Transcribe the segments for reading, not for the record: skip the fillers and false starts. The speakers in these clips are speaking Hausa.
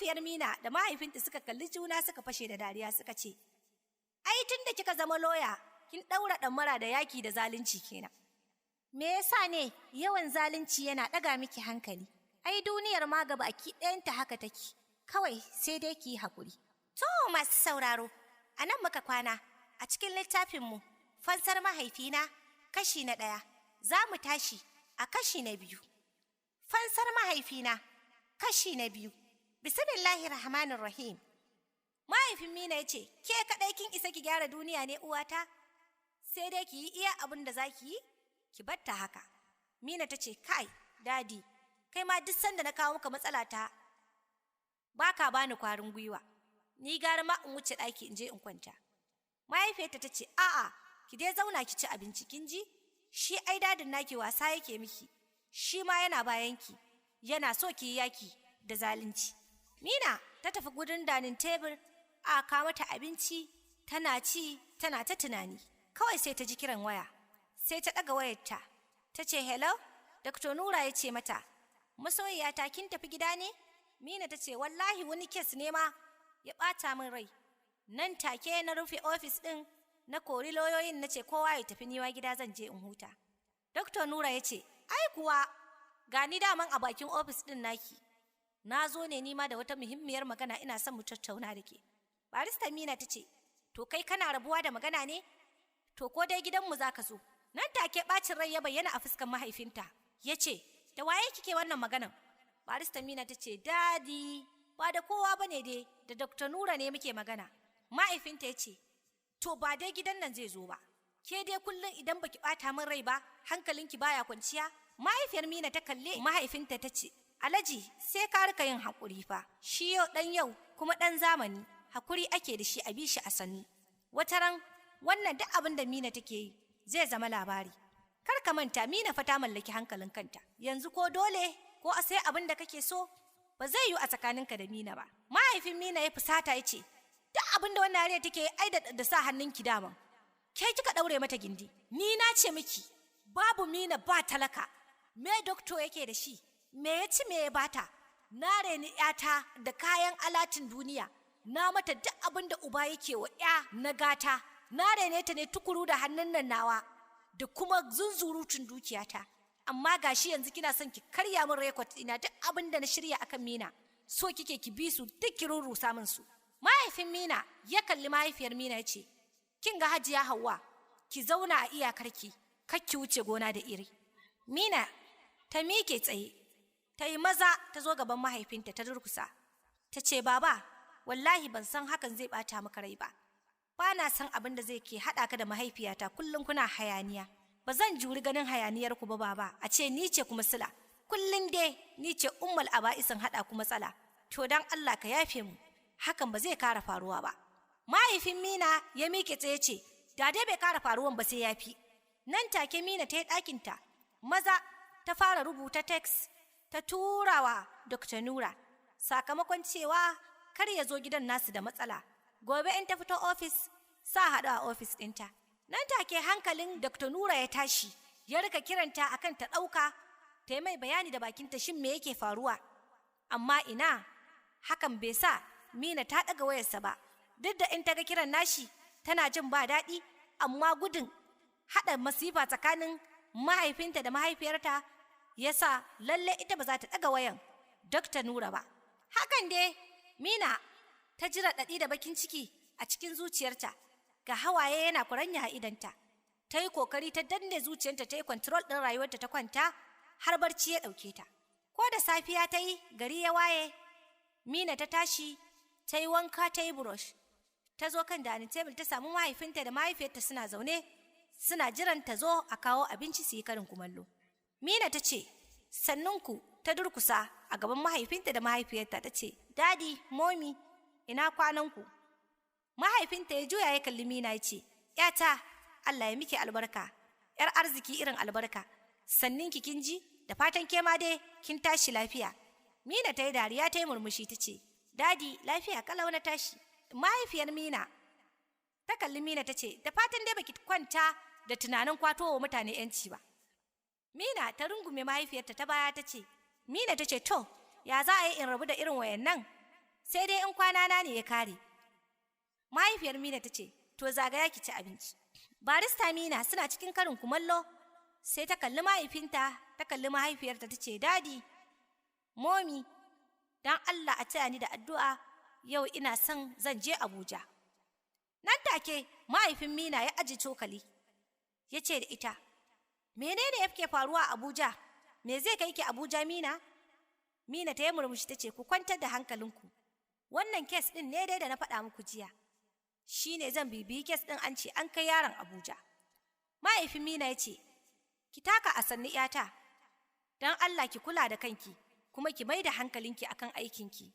Mahaifiyar Mina da mahaifinta suka kalli juna suka fashe da dariya suka ce, ai tun da kika zama loya, kin ɗaura ɗamara da yaki da zalunci kenan. Me yasa ne yawan zalunci yana ɗaga miki hankali? Ai duniyar ma gaba ki ɗayanta haka take, kawai sai dai ki yi haƙuri. To masu sauraro, a nan muka kwana a cikin littafinmu Fansar Mahaifina kashi na 1, za mu tashi a kashi na 2. Fansar Mahaifina kashi na 2. Bismillahirrahmanirrahim. Mahaifin Mina ya ce, ke kaɗai kin isa ki gyara duniya ne uwata? Sai dai ki yi iya abin da za ki yi, ki batta haka. Mina ta ce, kai, dadi, kai ma duk sanda na kawo maka matsala ta ba ka bani kwarin gwiwa. Ni gara ma in wuce ɗaki in je in kwanta. Mahaifiyarta ta ce, a'a, ki dai zauna ki ci abinci kin ji? Shi ai dadin naki wasa yake miki. Shi ma yana bayanki, yana so ki yi yaki da zalunci. Mina ta tafi gudun danin tebur, a kawo mata abinci, tana ci, tana ta tunani. Kawai sai ta ji kiran waya. Sai ta ɗaga wayarta. Ta ce, hello? Dr. Nura ya ce mata, masoyiyata kin tafi gida ne? Mina ta ce, wallahi wani kes ne ma ya ɓata min rai. Nan take na rufe ofis ɗin, na kori lauyoyin na ce kowa ya tafi niwa gida zan je in huta. Dr. Nura ya ce, ai kuwa gani daman a bakin ofis ɗin naki. Na zo ne nima da wata muhimmiyar magana ina son mu tattauna da ke. Barista Mina ta ce, to kai kana rabuwa da magana ne? To ko dai gidanmu za ka zo. Nan take ɓacin rai ya bayyana a fuskan mahaifinta. Ya ce, da waye kike wannan maganan? Barista Mina ta ce, dadi, ba da kowa bane dai, da Dr. Nura ne muke magana. Mahaifinta ya ce, to ba dai gidan nan zai zo ba. Ke dai kullum idan baki ɓata min rai ba, hankalinki baya kwanciya. Mahaifiyar Mina ta kalle mahaifinta ta ce, Alhaji sai ka rika yin haƙuri fa. Shi yau ɗan yau kuma ɗan zamani, haƙuri ake da shi a bi shi a sannu. Wataran wannan duk abin da Mina take yi zai zama labari. Kar ka manta Mina fa ta mallaki hankalin kanta. Yanzu ko dole ko a sai abin da kake so ba zai yi a tsakaninka da Mina ba. Mahaifin Mina ya fusata ya ce, duk abin da wannan yarinya take yi ai da sa hannunki daman. Ke kika daure mata gindi. Ni na ce miki babu Mina ba talaka. Me dokto yake da shi? Me ya ci me ya bata? Na reni yata da kayan alatin duniya. Na mata duk abin da uba yake wa ya na gata. Na rene ta ne tukuru da hannun nan nawa da kuma zunzurutun dukiyata. Amma gashi yanzu kina son ki karya min rekod ina duk abin da na shirya akan Mina. So kike ki bi su duk ki rurrusa min su. Mahaifin Mina ya kalli mahaifiyar Mina ya ce, kin ga Hajiya Hauwa, ki zauna a iyakarki, kar ki wuce gona da iri. Mina ta miƙe tsaye, ta yi maza ta zo gaban mahaifinta ta durkusa. Ta ce, baba, wallahi ban san hakan zai ɓata maka rai ba. Ba na san abin da zai ke haɗa ka da mahaifiyata kullum kuna hayaniya. Ba zan juri ganin hayaniyar ku ba baba, a ce ni ce kuma sila. Kullum dai ni ce ummul aba'isin haɗa ku matsala. To dan Allah ka yafe mu, hakan ba zai kara faruwa ba. Mahaifin Mina ya miƙe tsaye ce, da dai bai kara faruwan ba sai ya fi. Nan take Mina ta yi ɗakinta, maza ta fara rubuta text ta turawa Dr. Nura, sakamakon cewa kar ya zo gidan nasu da matsala. Gobe in ta fito ofis, sa haɗu a ofis ɗinta. Nan take hankalin Dr. Nura ya tashi, ya rika kiranta akan ta ɗauka, ta yi mai bayani da bakinta shin me yake faruwa. Amma ina, hakan bai sa Mina ta ɗaga wayarsa ba, duk da in ta ga kiran nashi tana jin ba daɗi, amma gudun haɗa masifa tsakanin mahaifinta da mahaifiyarta ya sa lalle ita ba za ta ɗaga wayan Dr. Nura ba. Hakan dai Mina ta ji raɗaɗi da bakin ciki a cikin zuciyarta, ga hawaye yana kuranya a idanta. Ta yi kokari ta danne zuciyarta ta yi control ɗin rayuwarta ta kwanta har barci ya ɗauke ta. Ko da safiya ta yi gari ya waye, Mina ta tashi ta yi wanka ta yi brush. Ta zo kan dining table ta samu mahaifinta da mahaifiyarta suna zaune, suna jiran ta zo a kawo abinci su yi karin kumallo. Mina ta ce, sannunku, ta durkusa a gaban mahaifinta da mahaifiyarta ta ce, Dadi, Momi, ina kwananku? Mahaifinta ya juya ya kalli Mina ya ce, ‘yata, Allah ya miki albarka, ‘yar arziki irin albarka, sanninki kin ji, da fatan ke ma dai kin tashi lafiya. Mina ta yi dariya ta yi murmushi ta ce, Dadi, lafiya kalau na tashi. Mahaifiyar Mina ta kalli Mina ta ce, da fatan dai baki kwanta da tunanin kwato wa mutane ‘yanci ba. Mina ta rungume mahaifiyarta ta baya ta ce, Mina ta ce, to, ya za a yi in rabu da irin wayannan? sai dai in kwanana ne ya kare. Mahaifiyar Mina ta ce, to zagaya ki ci abinci. Barista Mina suna cikin karin kumallo, sai ta kalli mahaifinta, ta kalli mahaifiyarta ta ce, Dadi, Momi, don Allah a taya ni da addu'a, yau ina son zan je Abuja. Nan take mahaifin Mina ya aji cokali, ya ce da ita, menene yake faruwa a Abuja? Me zai kai ki Abuja, Mina? Mina ta yi murmushi ta ce, ku kwantar da hankalinku, wannan kes ɗin ne dai da na faɗa muku jiya. Shi ne zan bibiyi kes ɗin an ce an kai yaron Abuja. Mahaifin Mina ya ce, ki taka a sannu ‘yata, don Allah ki kula da kanki, kuma ki mai da hankalinki akan aikinki.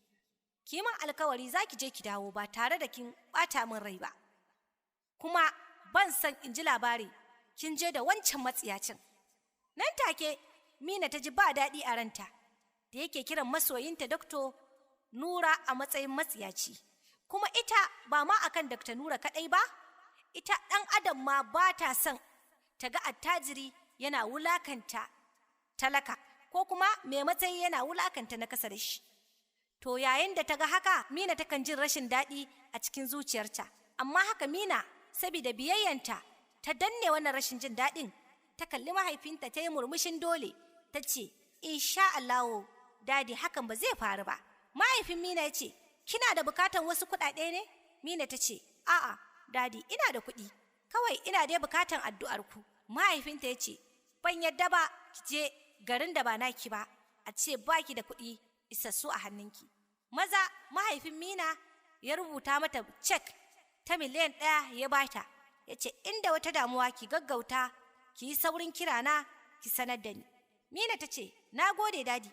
Ki min alkawari za ki je ki dawo ba tare da kin ɓata min rai ba. Kuma ban san in ji labari kin je da wancan matsiyacin. Nan take Mina ta ji ba daɗi a ranta, da yake kiran masoyinta Dr. Nura a matsayin matsiyaci. Kuma ita ba ma akan Dr. Nura kaɗai ba, ita ɗan adam ma ba ta son ta ga attajiri yana wulakanta talaka, ko kuma mai matsayi yana wulakanta na kasa da shi. To yayin da ta ga haka, Mina takan jin rashin daɗi a cikin zuciyarta. Amma haka Mina, saboda biyayyanta, ta danne wannan rashin jin daɗin, ta kalli mahaifinta ta yi murmushin dole, ta ce, insha Allahu, Dadi, hakan ba zai faru ba. Mahaifin Mina ya ce, kina da bukatan wasu kuɗaɗe ne? Mina ta ce, a'a, Dadi, ina da kuɗi, kawai ina dai bukatan addu'arku. Mahaifinta ya ce, ban yadda ba ki je garin da ba naki ba, a ce baki da kuɗi isassu a hannunki. Maza mahaifin Mina ya rubuta mata cek ta miliyan 1 ya bata, ya ce, inda wata damuwa ki gaggauta, ki yi saurin kirana, ki sanar da ni. Mina ta ce, na gode Dadi,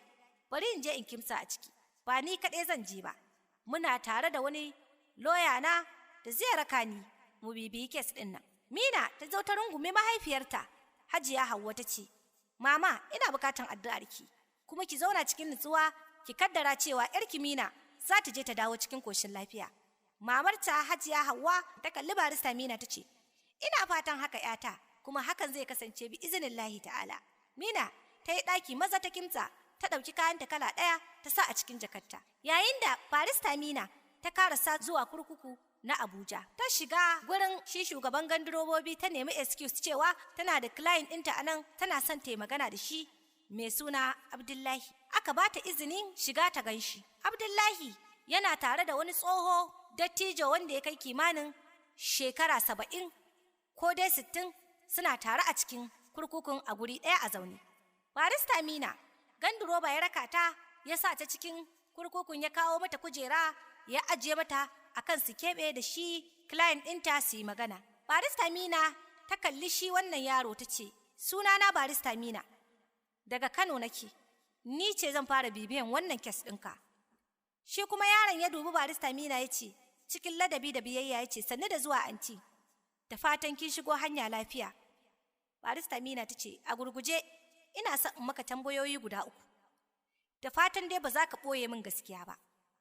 bari in je in kimsa a ciki, ba ni kaɗai zan je ba. Muna tare da wani loya na da zai raka ni mu bibiyi kes ɗin nan. Mina ta zo ta rungume mahaifiyarta, Hajiya Hauwa ta ce, Mama, ina bukatan addu'arki, kuma ki zauna cikin nutsuwa, ki kaddara cewa ‘yarki Mina za ta je ta dawo cikin koshin lafiya. Mamarta Hajiya Hauwa ta kalli barista Mina ta ce, ina fatan haka ‘yata, kuma hakan zai kasance bi izinillahi ta'ala. Mina ta yi ɗaki maza ta kimtsa, ta ɗauki kayanta kala ɗaya ta sa a cikin jakarta. Yayin da barista Mina ta karasa zuwa kurkuku na Abuja, ta shiga gurin shi shugaban gandurobobi, ta nemi excuse cewa tana da client ɗinta a nan, tana son ta yi magana da shi mai suna Abdullahi. Aka ba ta izinin shiga ta gan shi. Abdullahi yana tare da wani tsoho dattijo wanda ya kai kimanin shekara 70 ko dai 60, suna tare a cikin kurkukun a guri ɗaya a zaune. Barista Mina ganduroba ya raka ta, ya sa ta cikin kurkukun, ya kawo mata kujera, ya ajiye mata akan su keɓe da shi client ɗinta su yi magana. Barista Mina ta kalli shi wannan yaro ta ce, sunana Barista Mina, daga Kano nake, ni ce zan fara bibiyan wannan kes ɗinka. Shi kuma yaron ya dubi Barista Mina ya ce, cikin ladabi da biyayya ya ce, sannu da zuwa anti, da fatan kin shigo hanya lafiya. Barista Mina ta ce, a gurguje ina son in maka tambayoyi guda 3, da fatan dai ba za ka ɓoye min gaskiya ba.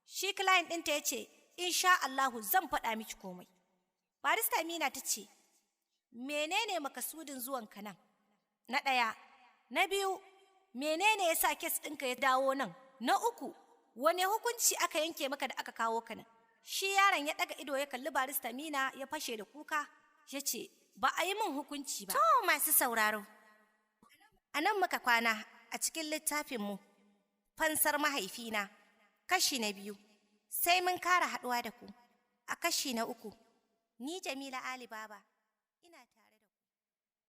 Shi client ɗinta ya ce, insha Allahu zan faɗa miki komai. Barista Mina ta ce, menene makasudin zuwanka nan? Na 1. Na 2, menene ya sa kes ɗinka ya dawo nan? Na 3, wane hukunci aka yanke maka da aka kawo ka nan? Shi yaron ya ɗaga ido ya kalli Barista Mina, ya fashe da kuka, ya ce, ba a yi min hukunci ba. To masu sauraro, a nan muka kwana a cikin littafinmu Fansar Mahaifina, kashi na 2. Sai mun kara haɗuwa da ku a kashi na 3. Ni Jamila Ali Baba, ina